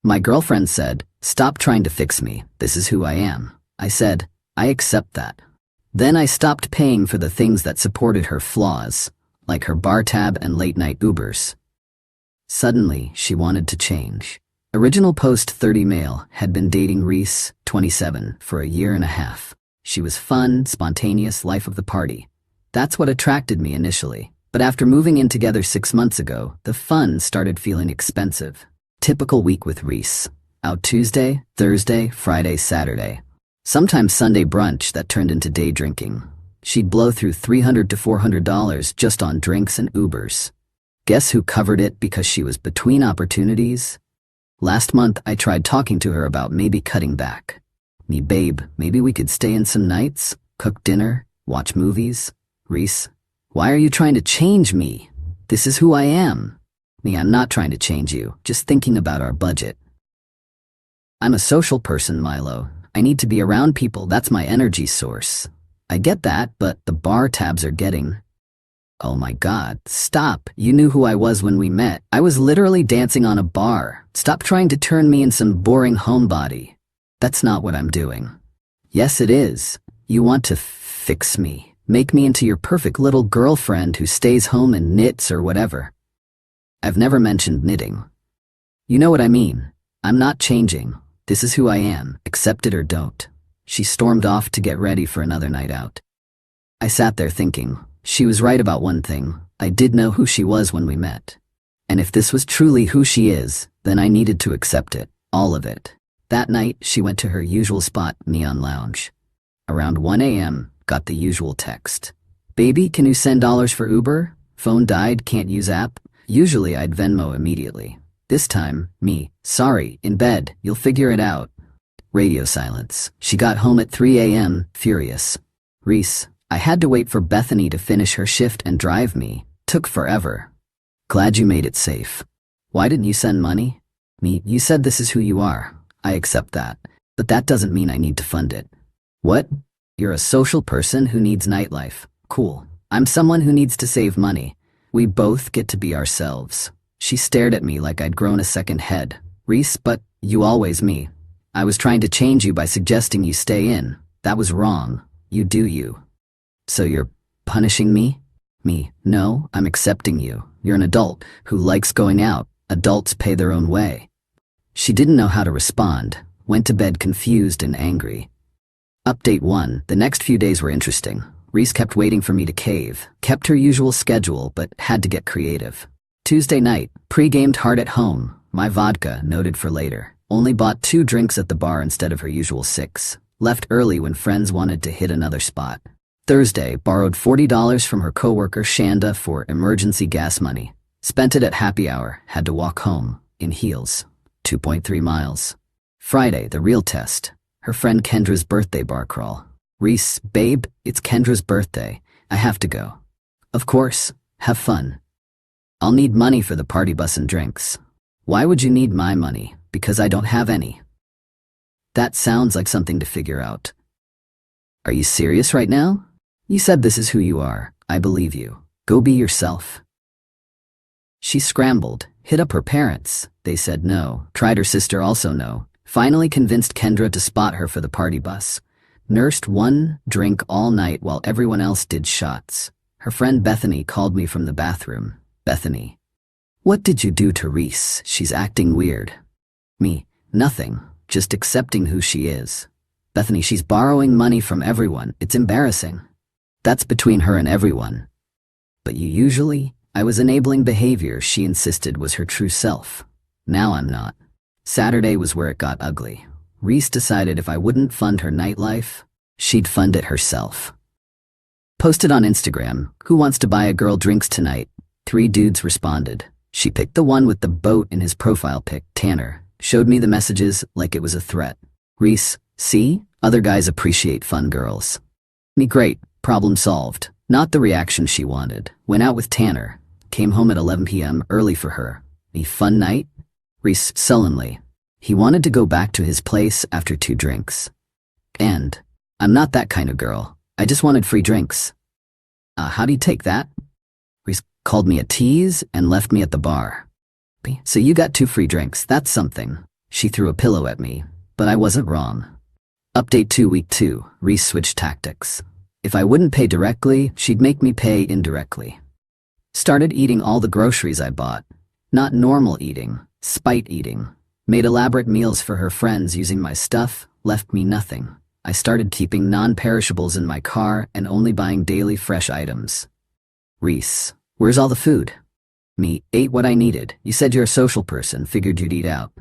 My girlfriend said, "Stop trying to fix me, this is who I am." I said, "I accept that." Then I stopped paying for the things that supported her flaws, like her bar tab and late-night Ubers. Suddenly, she wanted to change. Original post 30 male had been dating Reese, 27, for a year and a half. She was fun, spontaneous, life of the party. That's what attracted me initially. But after moving in together 6 months ago, the fun started feeling expensive. Typical week with Reese. Out Tuesday, Thursday, Friday, Saturday. Sometimes Sunday brunch that turned into day drinking. She'd blow through $300 to $400 just on drinks and Ubers. Guess who covered it because she was between opportunities? Last month, I tried talking to her about maybe cutting back. Me, babe, maybe we could stay in some nights, cook dinner, watch movies. Reese, why are you trying to change me? This is who I am. Me, I'm not trying to change you, just thinking about our budget. I'm a social person, Milo. I need to be around people, that's my energy source. I get that, but the bar tabs are getting... Oh my God, stop. You knew who I was when we met. I was literally dancing on a bar. Stop trying to turn me in some boring homebody. That's not what I'm doing. Yes, it is. You want to fix me. Make me into your perfect little girlfriend who stays home and knits or whatever. I've never mentioned knitting. You know what I mean. I'm not changing. This is who I am. Accept it or don't. She stormed off to get ready for another night out. I sat there thinking, she was right about one thing. I did know who she was when we met. And if this was truly who she is, then I needed to accept it, all of it. That night, she went to her usual spot, Neon Lounge. Around 1 a.m., got the usual text. "Baby, can you send dollars for Uber? Phone died, can't use app." Usually I'd Venmo immediately. This time, me, "Sorry, in bed, you'll figure it out." Radio silence. She got home at 3 a.m., furious. "Reese, I had to wait for Bethany to finish her shift and drive me. Took forever. Glad you made it safe. Why didn't you send money?" Me, "You said this is who you are. I accept that. But that doesn't mean I need to fund it." "What? You're a social person who needs nightlife. Cool. I'm someone who needs to save money. We both get to be ourselves." She stared at me like I'd grown a second head. "Reese, but you always me. I was trying to change you by suggesting you stay in. That was wrong. You do you. So you're punishing me?" Me, "No, I'm accepting you. You're an adult who likes going out. Adults pay their own way." She didn't know how to respond, went to bed confused and angry. Update 1. The next few days were interesting. Reese kept waiting for me to cave, kept her usual schedule, but had to get creative. Tuesday night, pre-gamed hard at home. My vodka, noted for later. Only bought 2 drinks at the bar instead of her usual 6. Left early when friends wanted to hit another spot. Thursday, borrowed $40 from her coworker Shanda for emergency gas money. Spent it at happy hour, had to walk home, in heels. 2.3 miles. Friday, the real test. Her friend Kendra's birthday bar crawl. "Reese, babe, it's Kendra's birthday. I have to go." "Of course, have fun. I'll need money for the party bus and drinks." "Why would you need my money? Because I don't have any." That sounds like something to figure out. "Are you serious right now? You said this is who you are. I believe you. Go be yourself." She scrambled, hit up her parents. They said no. Tried her sister, also no. Finally convinced Kendra to spot her for the party bus. Nursed 1 drink all night while everyone else did shots. Her friend Bethany called me from the bathroom. "Bethany, what did you do to Reese? She's acting weird." Me, "Nothing. Just accepting who she is." "Bethany, she's borrowing money from everyone. It's embarrassing." "That's between her and everyone." "But you usually..." I was enabling behavior she insisted was her true self. Now I'm not. Saturday was where it got ugly. Reese decided if I wouldn't fund her nightlife, she'd fund it herself. Posted on Instagram, "Who wants to buy a girl drinks tonight?" 3 dudes responded. She picked the one with the boat in his profile pic, Tanner. Showed me the messages like it was a threat. "Reese, see? Other guys appreciate fun girls." Me, "Great, problem solved." Not the reaction she wanted. Went out with Tanner. Came home at 11 p.m. early for her. Me, "Fun night?" Reese, sullenly. He wanted to go back to his place after 2 drinks. And, "I'm not that kind of girl. I just wanted free drinks." How do you take that?" Reese called me a tease and left me at the bar. "So you got 2 free drinks, that's something." She threw a pillow at me, but I wasn't wrong. Update 2 Week 2, Reese switched tactics. If I wouldn't pay directly, she'd make me pay indirectly. Started eating all the groceries I bought. Not normal eating, spite eating. Made elaborate meals for her friends using my stuff, left me nothing. I started keeping non-perishables in my car and only buying daily fresh items. Reese, where's all the food? Me, ate what I needed. You said you're a social person, figured you'd eat out.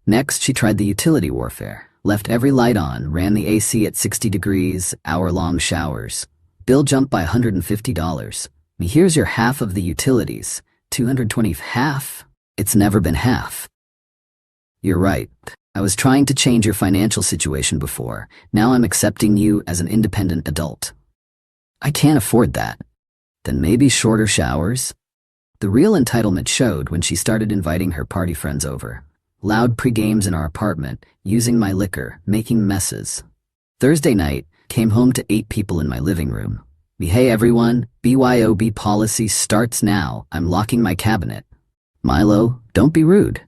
Next, she tried the utility warfare. Left every light on, ran the AC at 60 degrees, hour-long showers. Bill jumped by $150. Me, here's your half of the utilities. 220 half? It's never been half. You're right. I was trying to change your financial situation before. Now I'm accepting you as an independent adult. I can't afford that. Then maybe shorter showers? The real entitlement showed when she started inviting her party friends over. Loud pre-games in our apartment, using my liquor, making messes. Thursday night, came home to 8 people in my living room. Hey everyone, BYOB policy starts now. I'm locking my cabinet. Milo, don't be rude.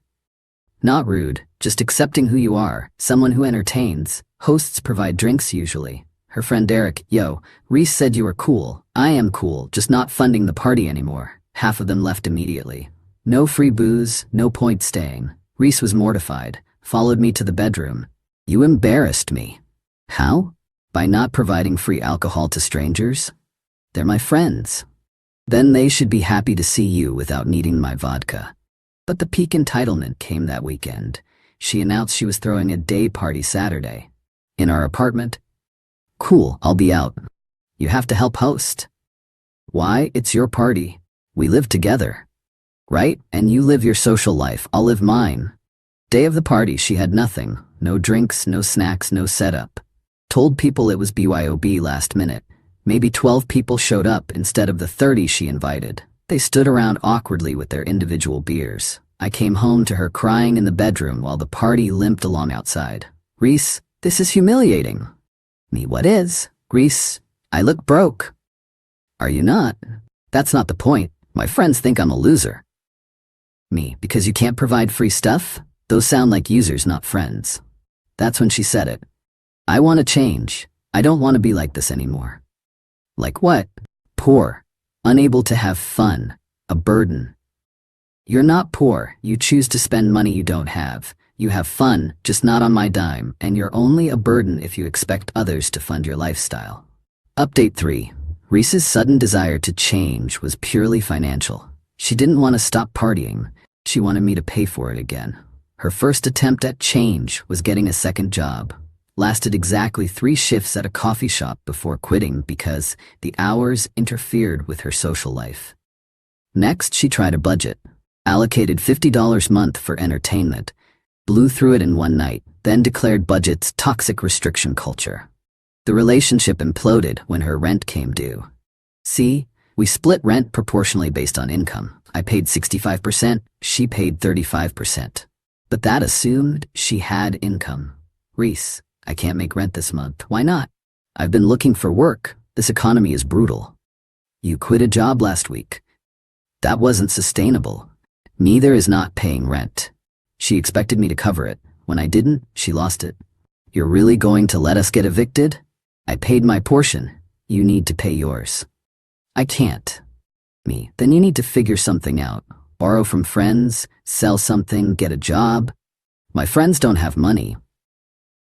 Not rude, just accepting who you are, someone who entertains. Hosts provide drinks usually. Her friend Derek, yo, Reese said you were cool. I am cool, just not funding the party anymore. Half of them left immediately. No free booze, no point staying. Reese was mortified, followed me to the bedroom. You embarrassed me. How? By not providing free alcohol to strangers? They're my friends. Then they should be happy to see you without needing my vodka. But the peak entitlement came that weekend. She announced she was throwing a day party Saturday. In our apartment. Cool, I'll be out. You have to help host. Why? It's your party. We live together. Right? And you live your social life, I'll live mine. Day of the party, she had nothing. No drinks, no snacks, no setup. Told people it was BYOB last minute. Maybe 12 people showed up instead of the 30 she invited. They stood around awkwardly with their individual beers. I came home to her crying in the bedroom while the party limped along outside. Reese, this is humiliating. Me, what is? Reese, I look broke. Are you not? That's not the point. My friends think I'm a loser. Me, because you can't provide free stuff? Those sound like users, not friends. That's when she said it. I want to change. I don't want to be like this anymore. Like what? Poor. Unable to have fun. A burden. You're not poor. You choose to spend money you don't have. You have fun, just not on my dime, and you're only a burden if you expect others to fund your lifestyle. Update 3. Reese's sudden desire to change was purely financial. She didn't want to stop partying. She wanted me to pay for it again. Her first attempt at change was getting a second job. Lasted exactly 3 shifts at a coffee shop before quitting because the hours interfered with her social life. Next, she tried a budget. Allocated $50 a month for entertainment. Blew through it in one night, then declared budget's toxic restriction culture. The relationship imploded when her rent came due. See, we split rent proportionally based on income. I paid 65%, she paid 35%. But that assumed she had income. Reese, I can't make rent this month. Why not? I've been looking for work. This economy is brutal. You quit a job last week. That wasn't sustainable. Neither is not paying rent. She expected me to cover it. When I didn't, she lost it. You're really going to let us get evicted? I paid my portion. You need to pay yours. I can't. Me, then you need to figure something out. Borrow from friends, sell something, get a job. My friends don't have money.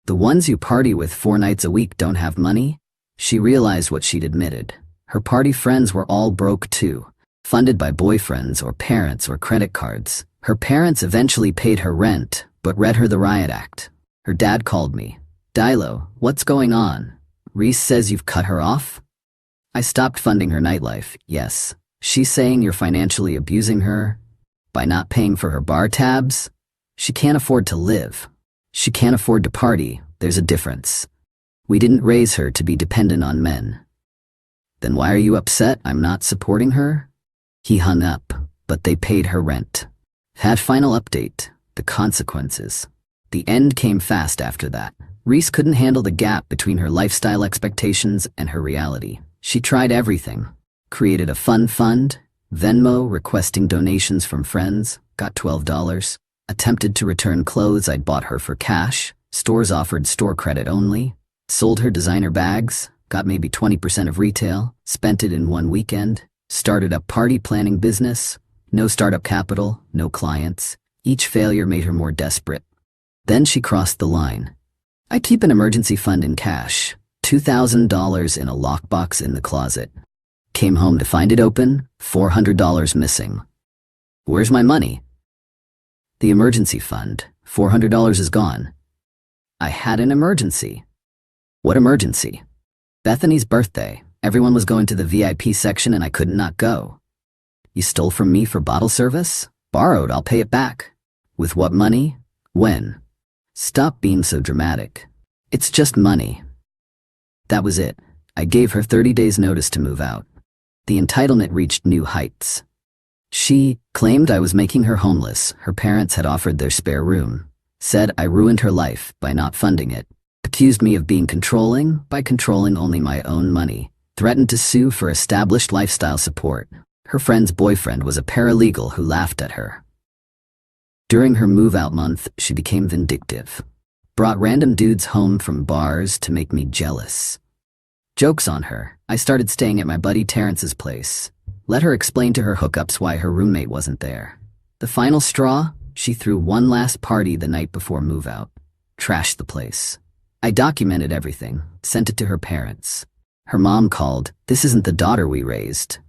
The ones you party with 4 nights a week don't have money? She realized what she'd admitted. Her party friends were all broke too, funded by boyfriends or parents or credit cards. Her parents eventually paid her rent, but read her the riot act. Her dad called me. Dilo, what's going on? Reese says you've cut her off? I stopped funding her nightlife, yes. She's saying you're financially abusing her? By not paying for her bar tabs? She can't afford to live. She can't afford to party. There's a difference. We didn't raise her to be dependent on men. Then why are you upset I'm not supporting her? He hung up, but they paid her rent. Had final update, the consequences. The end came fast after that. Reese couldn't handle the gap between her lifestyle expectations and her reality. She tried everything. Created a fun fund, Venmo requesting donations from friends, got $12. Attempted to return clothes I'd bought her for cash. Stores offered store credit only. Sold her designer bags. Got maybe 20% of retail. Spent it in one weekend. Started a party planning business. No startup capital. No clients. Each failure made her more desperate. Then she crossed the line. I keep an emergency fund in cash. $2,000 in a lockbox in the closet. Came home to find it open. $400 missing. Where's my money? The emergency fund. $400 is gone. I had an emergency. What emergency? Bethany's birthday. Everyone was going to the VIP section and I could not go. You stole from me for bottle service? Borrowed, I'll pay it back. With what money? When? Stop being so dramatic. It's just money. That was it. I gave her 30 days notice to move out. The entitlement reached new heights. She claimed I was making her homeless. Her parents had offered their spare room. Said I ruined her life by not funding it. Accused me of being controlling by controlling only my own money. Threatened to sue for established lifestyle support. Her friend's boyfriend was a paralegal who laughed at her. During her move-out month, she became vindictive. Brought random dudes home from bars to make me jealous. Joke's on her. I started staying at my buddy Terrence's place. Let her explain to her hookups why her roommate wasn't there. The final straw? She threw one last party the night before move-out. Trashed the place. I documented everything, sent it to her parents. Her mom called, "This isn't the daughter we raised."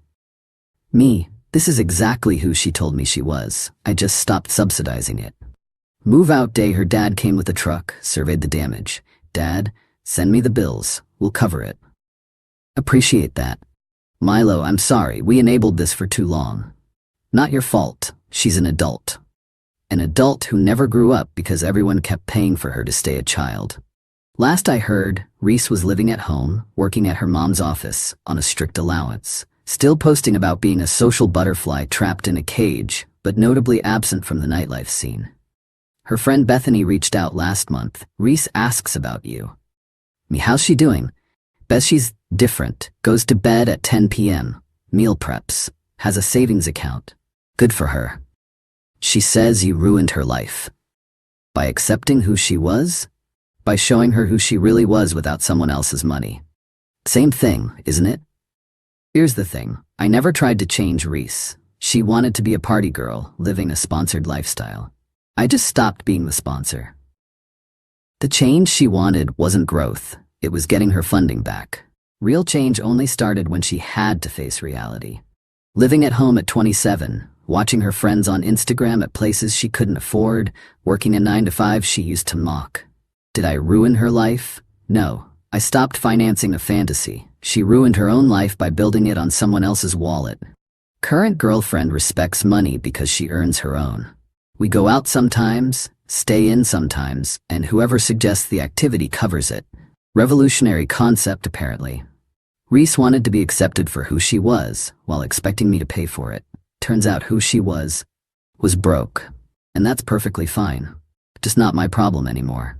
Me, this is exactly who she told me she was. I just stopped subsidizing it. Move-out day, her dad came with a truck, surveyed the damage. "Dad, send me the bills. We'll cover it." Appreciate that. Milo, I'm sorry, we enabled this for too long. Not your fault. She's an adult. An adult who never grew up because everyone kept paying for her to stay a child. Last I heard, Reese was living at home, working at her mom's office, on a strict allowance. Still posting about being a social butterfly trapped in a cage, but notably absent from the nightlife scene. Her friend Bethany reached out last month. "Reese asks about you." Me, how's she doing? Bet she's different. Goes to bed at 10 p.m. Meal preps. Has a savings account. Good for her. She says you ruined her life. By accepting who she was? By showing her who she really was without someone else's money. Same thing, isn't it? Here's the thing. I never tried to change Reese. She wanted to be a party girl, living a sponsored lifestyle. I just stopped being the sponsor. The change she wanted wasn't growth. It was getting her funding back. Real change only started when she had to face reality. Living at home at 27, watching her friends on Instagram at places she couldn't afford, working a 9-to-5 she used to mock. Did I ruin her life? No. I stopped financing a fantasy. She ruined her own life by building it on someone else's wallet. Current girlfriend respects money because she earns her own. We go out sometimes, stay in sometimes, and whoever suggests the activity covers it. Revolutionary concept, apparently. Reese wanted to be accepted for who she was, while expecting me to pay for it. Turns out who she was broke. And that's perfectly fine. Just not my problem anymore.